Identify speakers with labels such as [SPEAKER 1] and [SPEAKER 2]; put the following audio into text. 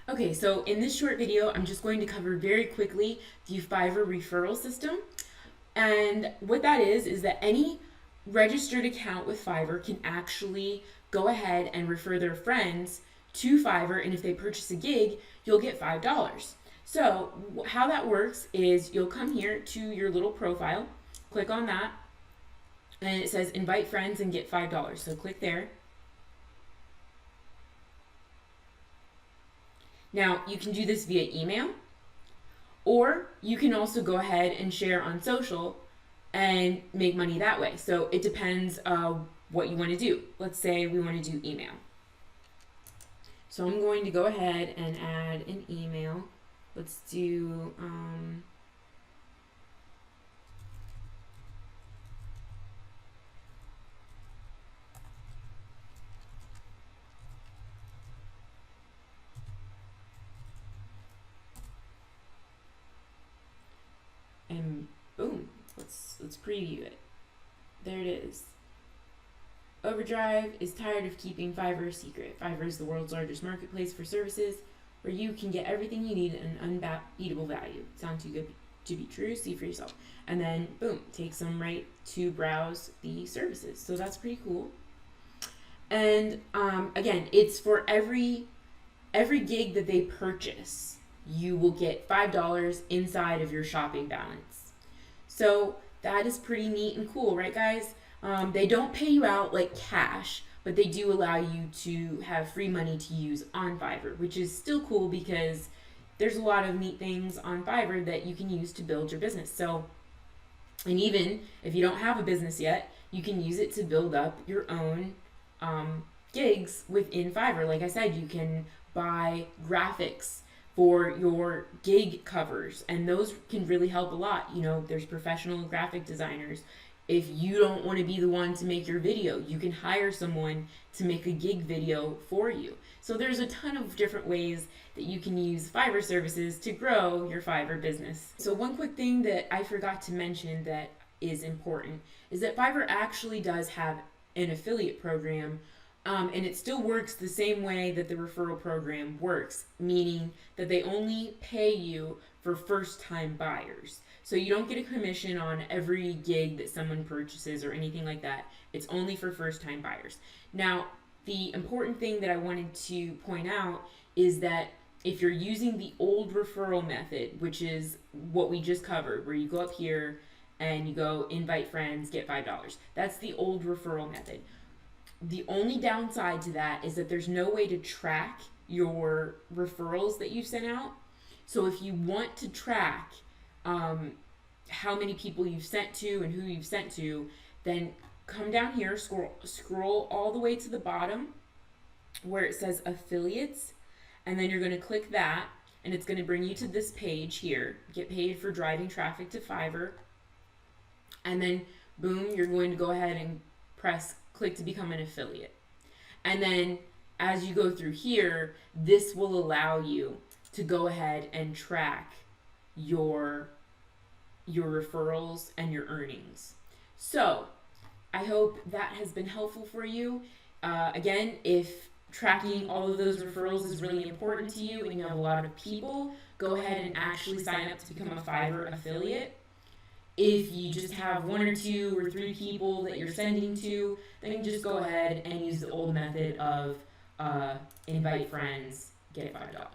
[SPEAKER 1] Okay, so in this short video, I'm just going to cover very quickly the Fiverr referral system. And what that is that any registered account with Fiverr can actually go ahead and refer their friends to Fiverr, and if they purchase a gig, you'll get $5. So how that works is you'll come here to your little profile, click on that, and it says invite friends and get $5. So click there. Now you can do this via email, or you can also go ahead and share on social and make money that way. So it depends what you want to do. Let's say we want to do email. So I'm going to go ahead and add an email. Let's do and boom, let's preview it. There it is. Overdrive is tired of keeping Fiverr a secret. Fiverr is the world's largest marketplace for services where you can get everything you need at an unbeatable value. Sound too good to be true? See for yourself. And then boom, takes them right to browse the services. So that's pretty cool. And again, it's for every gig that they purchase, you will get $5 inside of your shopping balance. So that is pretty neat and cool, right guys? They don't pay you out like cash, but they do allow you to have free money to use on Fiverr, which is still cool because there's a lot of neat things on Fiverr that you can use to build your business. So, and even if you don't have a business yet, you can use it to build up your own gigs within Fiverr. Like I said, you can buy graphics for your gig covers, and those can really help a lot. You know, there's professional graphic designers. If you don't want to be the one to make your video, you can hire someone to make a gig video for you. So there's a ton of different ways that you can use Fiverr services to grow your Fiverr business. So one quick thing that I forgot to mention that is important is that Fiverr actually does have an affiliate program, and it still works the same way that the referral program works, meaning that they only pay you for first-time buyers. So you don't get a commission on every gig that someone purchases or anything like that. It's only for first-time buyers. Now, the important thing that I wanted to point out is that if you're using the old referral method, which is what we just covered, where you go up here and you go invite friends, get $5. That's the old referral method. The only downside to that is that there's no way to track your referrals that you sent out. So if you want to track how many people you've sent to and who you've sent to, then come down here, scroll all the way to the bottom where it says affiliates, and then you're going to click that, and it's going to bring you to this page here, get paid for driving traffic to Fiverr, and then boom, you're going to go ahead and click to become an affiliate. And then as you go through here, this will allow you to go ahead and track your referrals and your earnings. So I hope that has been helpful for you. Again, if tracking all of those referrals is really important to you and you have a lot of people, go ahead and actually sign up to become a Fiverr affiliate. If you just have 1 or 2 or 3 people that you're sending to, then just go ahead and use the old method of invite friends, get $5.